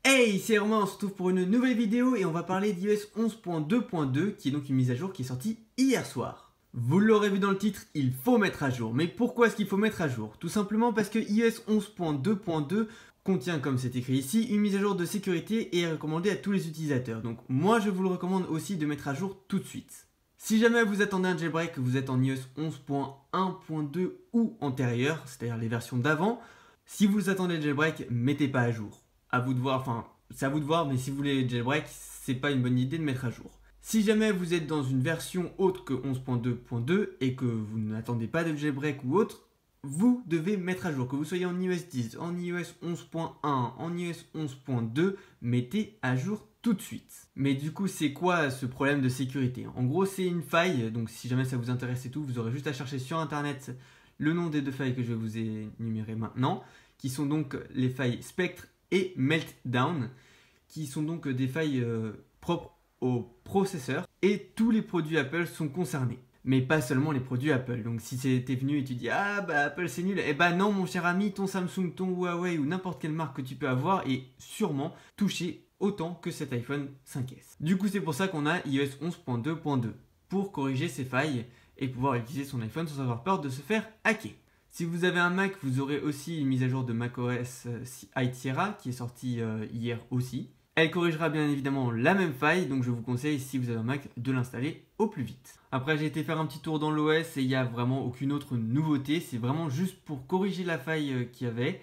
Hey, c'est Romain, on se retrouve pour une nouvelle vidéo et on va parler d'iOS 11.2.2 qui est donc une mise à jour qui est sortie hier soir. Vous l'aurez vu dans le titre, il faut mettre à jour. Mais pourquoi est-ce qu'il faut mettre à jour? Tout simplement parce que iOS 11.2.2 contient, comme c'est écrit ici, une mise à jour de sécurité et est recommandée à tous les utilisateurs. Donc moi je vous le recommande aussi de mettre à jour tout de suite. Si jamais vous attendez un jailbreak, que vous êtes en iOS 11.1.2 ou antérieur, c'est-à-dire les versions d'avant, si vous attendez le jailbreak, mettez pas à jour. À vous de voir, enfin, c'est à vous de voir, mais si vous voulez jailbreak, c'est pas une bonne idée de mettre à jour. Si jamais vous êtes dans une version autre que 11.2.2 et que vous n'attendez pas de jailbreak ou autre, vous devez mettre à jour. Que vous soyez en iOS 10, en iOS 11.1, en iOS 11.2, mettez à jour tout de suite. Mais du coup, c'est quoi ce problème de sécurité? En gros, c'est une faille, donc si jamais ça vous intéresse et tout, vous aurez juste à chercher sur internet le nom des deux failles que je vais vous énumérer maintenant, qui sont donc les failles Spectre et Meltdown, qui sont donc des failles propres au processeur, et tous les produits Apple sont concernés. Mais pas seulement les produits Apple. Donc si t'es venu et tu dis ah bah Apple c'est nul, eh bah non mon cher ami, ton Samsung, ton Huawei ou n'importe quelle marque que tu peux avoir est sûrement touché autant que cet iPhone 5S. Du coup c'est pour ça qu'on a iOS 11.2.2 pour corriger ces failles et pouvoir utiliser son iPhone sans avoir peur de se faire hacker. Si vous avez un Mac, vous aurez aussi une mise à jour de macOS High Sierra qui est sortie hier aussi. Elle corrigera bien évidemment la même faille, donc je vous conseille, si vous avez un Mac, de l'installer au plus vite. Après, j'ai été faire un petit tour dans l'OS et il n'y a vraiment aucune autre nouveauté. C'est vraiment juste pour corriger la faille qu'il y avait.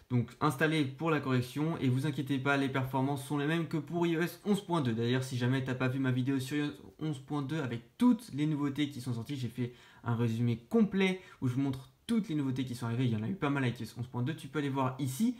Donc installez pour la correction et vous inquiétez pas, les performances sont les mêmes que pour iOS 11.2. D'ailleurs, si jamais tu n'as pas vu ma vidéo sur iOS 11.2 avec toutes les nouveautés qui sont sorties, j'ai fait un résumé complet où je vous montre toutes les nouveautés qui sont arrivées. Il y en a eu pas mal avec iOS 11.2, tu peux aller voir ici.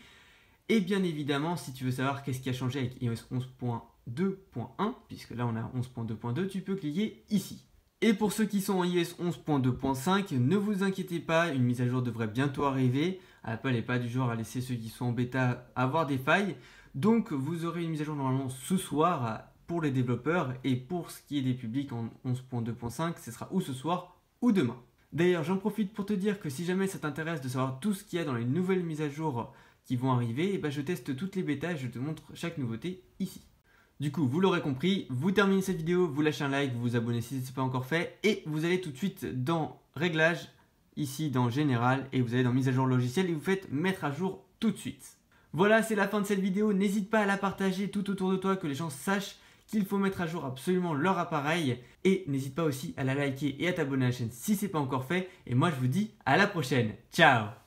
Et bien évidemment, si tu veux savoir qu'est-ce qui a changé avec iOS 11.2.1, puisque là on a 11.2.2, tu peux cliquer ici. Et pour ceux qui sont en iOS 11.2.5, ne vous inquiétez pas, une mise à jour devrait bientôt arriver. Apple n'est pas du genre à laisser ceux qui sont en bêta avoir des failles. Donc vous aurez une mise à jour normalement ce soir pour les développeurs. Et pour ce qui est des publics en 11.2.5, ce sera ou ce soir ou demain. D'ailleurs, j'en profite pour te dire que si jamais ça t'intéresse de savoir tout ce qu'il y a dans les nouvelles mises à jour qui vont arriver, et ben je teste toutes les bêtas et je te montre chaque nouveauté ici. Du coup, vous l'aurez compris, vous terminez cette vidéo, vous lâchez un like, vous vous abonnez si ce n'est pas encore fait, et vous allez tout de suite dans Réglages, ici dans Général, et vous allez dans Mise à jour logiciel et vous faites Mettre à jour tout de suite. Voilà, c'est la fin de cette vidéo, n'hésite pas à la partager tout autour de toi, que les gens sachent qu'il faut mettre à jour absolument leur appareil, et n'hésite pas aussi à la liker et à t'abonner à la chaîne si ce n'est pas encore fait, et moi je vous dis à la prochaine, ciao!